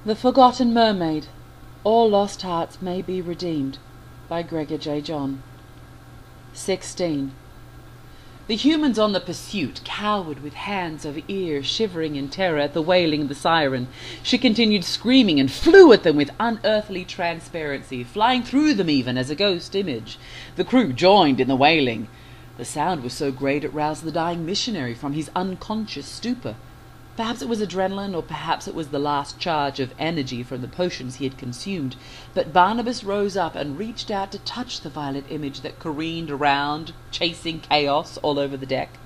The Forgotten Mermaid. All lost hearts may be redeemed. By Gregga J. Johnn. 16. The humans on the pursuit cowered with hands over ears, shivering in terror at the wailing of the siren. She continued screaming and flew at them with unearthly transparency, flying through them even as a ghost image. The crew joined in the wailing. The sound was so great it roused the dying missionary from his unconscious stupor. Perhaps it was adrenaline, or perhaps it was the last charge of energy from the potions he had consumed, but Barnabas rose up and reached out to touch the violet image that careened around, chasing chaos all over the deck.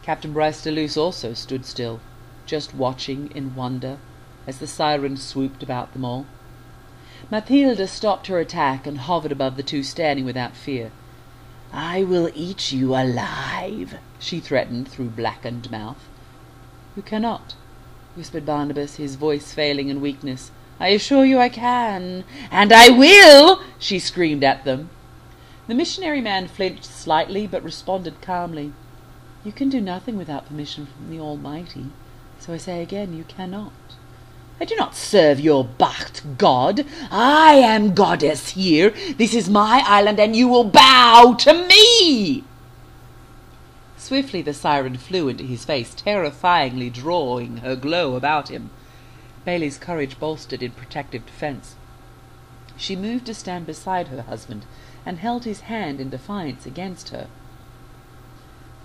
Captain Bryce Deleuze also stood still, just watching in wonder as the siren swooped about them all. Mathilde stopped her attack and hovered above the two, standing without fear. "I will eat you alive," she threatened through blackened mouth. "You cannot," whispered Barnabas, his voice failing in weakness. "I assure you I can." "And I will!" she screamed at them. The missionary man flinched slightly, but responded calmly. "You can do nothing without permission from the Almighty, so I say again, you cannot." "I do not serve your barked god. I am goddess here. This is my island, and you will bow to me." Swiftly the siren flew into his face, terrifyingly drawing her glow about him. Bailey's courage bolstered in protective defence. She moved to stand beside her husband and held his hand in defiance against her.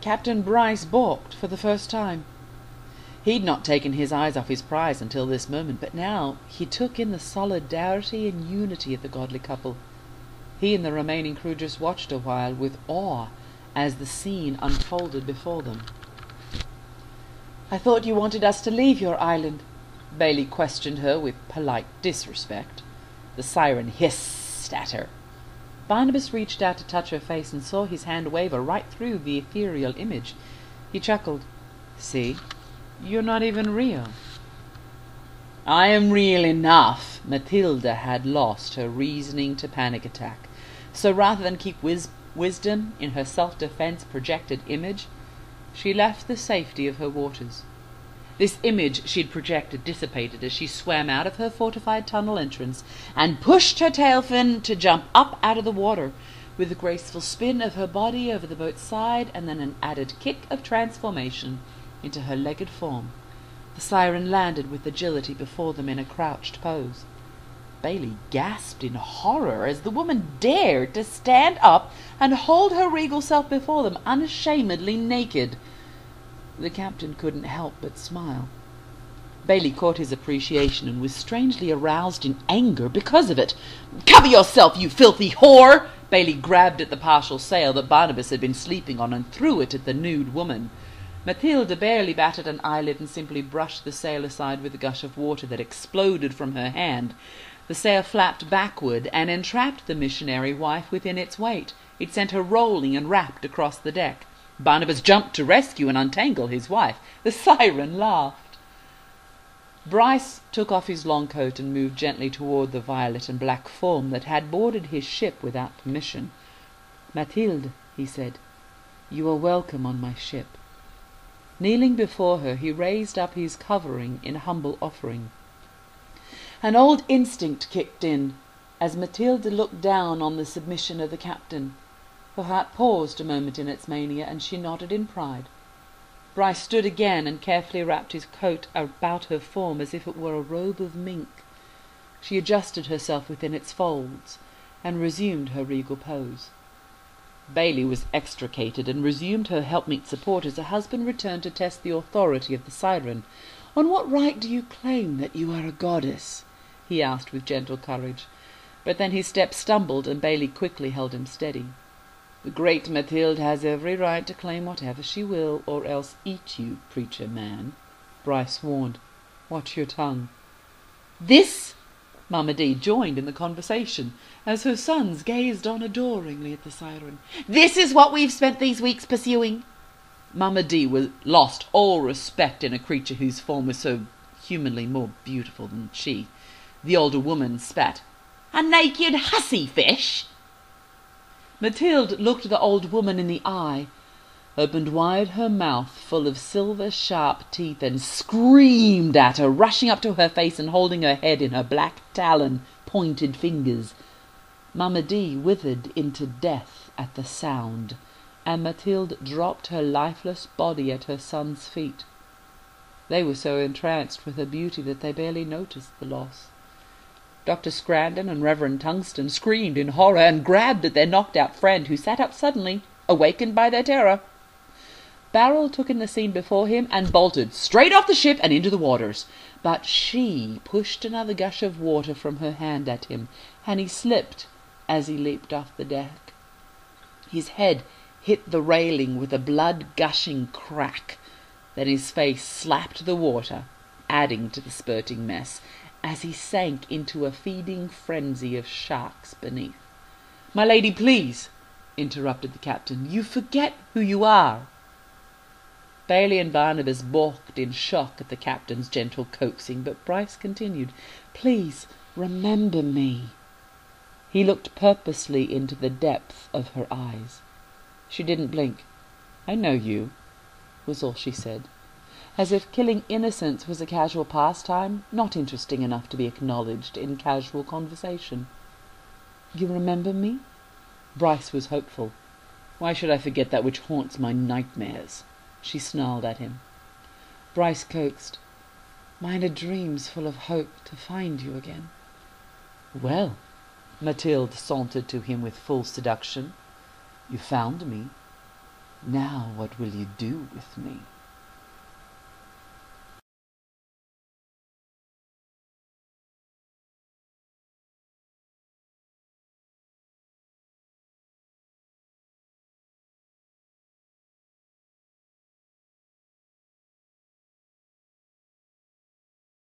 Captain Bryce balked for the first time. He'd not taken his eyes off his prize until this moment, but now he took in the solidarity and unity of the godly couple. He and the remaining crew just watched a while with awe as the scene unfolded before them. "I thought you wanted us to leave your island," Bailey questioned her with polite disrespect. The siren hissed at her. Barnabas reached out to touch her face and saw his hand waver right through the ethereal image. He chuckled. "See, you're not even real." "I am real enough." Matilda had lost her reasoning to panic attack, so rather than keep wisdom in her self-defense projected image, she left the safety of her waters. This image she'd projected dissipated as she swam out of her fortified tunnel entrance and pushed her tail fin to jump up out of the water, with a graceful spin of her body over the boat's side and then an added kick of transformation into her legged form. The siren landed with agility before them in a crouched pose. Bailey gasped in horror as the woman dared to stand up and hold her regal self before them, unashamedly naked. The captain couldn't help but smile. Bailey caught his appreciation and was strangely aroused in anger because of it. "Cover yourself, you filthy whore!" Bailey grabbed at the partial sail that Barnabas had been sleeping on and threw it at the nude woman. Matilda barely batted an eyelid and simply brushed the sail aside with a gush of water that exploded from her hand. The sail flapped backward and entrapped the missionary wife within its weight. It sent her rolling and wrapped across the deck. Barnabas jumped to rescue and untangle his wife. The siren laughed. Bryce took off his long coat and moved gently toward the violet and black form that had boarded his ship without permission. "Mathilde," he said, "you are welcome on my ship." Kneeling before her, he raised up his covering in humble offering. An old instinct kicked in as Matilda looked down on the submission of the captain. Her heart paused a moment in its mania, and she nodded in pride. Bryce stood again and carefully wrapped his coat about her form as if it were a robe of mink. She adjusted herself within its folds and resumed her regal pose. Bailey was extricated and resumed her helpmeet support as her husband returned to test the authority of the siren. "On what right do you claim that you are a goddess?" he asked with gentle courage. But then his steps stumbled and Bailey quickly held him steady. "The great Mathilde has every right to claim whatever she will, or else eat you, preacher man," Bryce warned. "Watch your tongue." "This?" Mama D joined in the conversation as her sons gazed on adoringly at the siren. "This is what we've spent these weeks pursuing." Mama D was lost all respect in a creature whose form was so humanly more beautiful than she. The older woman spat. "A naked hussy fish?" Mathilde looked the old woman in the eye. opened wide her mouth full of silver-sharp teeth, and screamed at her, rushing up to her face and holding her head in her black talon-pointed fingers. Mamma D withered into death at the sound, and Mathilde dropped her lifeless body at her son's feet. They were so entranced with her beauty that they barely noticed the loss. Dr. Scrandon and Reverend Tungsten screamed in horror and grabbed at their knocked-out friend, who sat up suddenly, awakened by their terror. Barrel took in the scene before him and bolted straight off the ship and into the waters. But she pushed another gush of water from her hand at him, and he slipped as he leaped off the deck. His head hit the railing with a blood-gushing crack. Then his face slapped the water, adding to the spurting mess, as he sank into a feeding frenzy of sharks beneath. "My lady, please," interrupted the captain. "You forget who you are." Bailey and Barnabas balked in shock at the captain's gentle coaxing, but Bryce continued, "Please remember me." He looked purposely into the depth of her eyes. She didn't blink. "I know you," was all she said, as if killing innocents was a casual pastime, not interesting enough to be acknowledged in casual conversation. "You remember me?" Bryce was hopeful. "Why should I forget that which haunts my nightmares?" She snarled at him. Bryce coaxed, "Mine are dreams full of hope to find you again." "Well," Mathilde sauntered to him with full seduction, "you found me. Now what will you do with me?"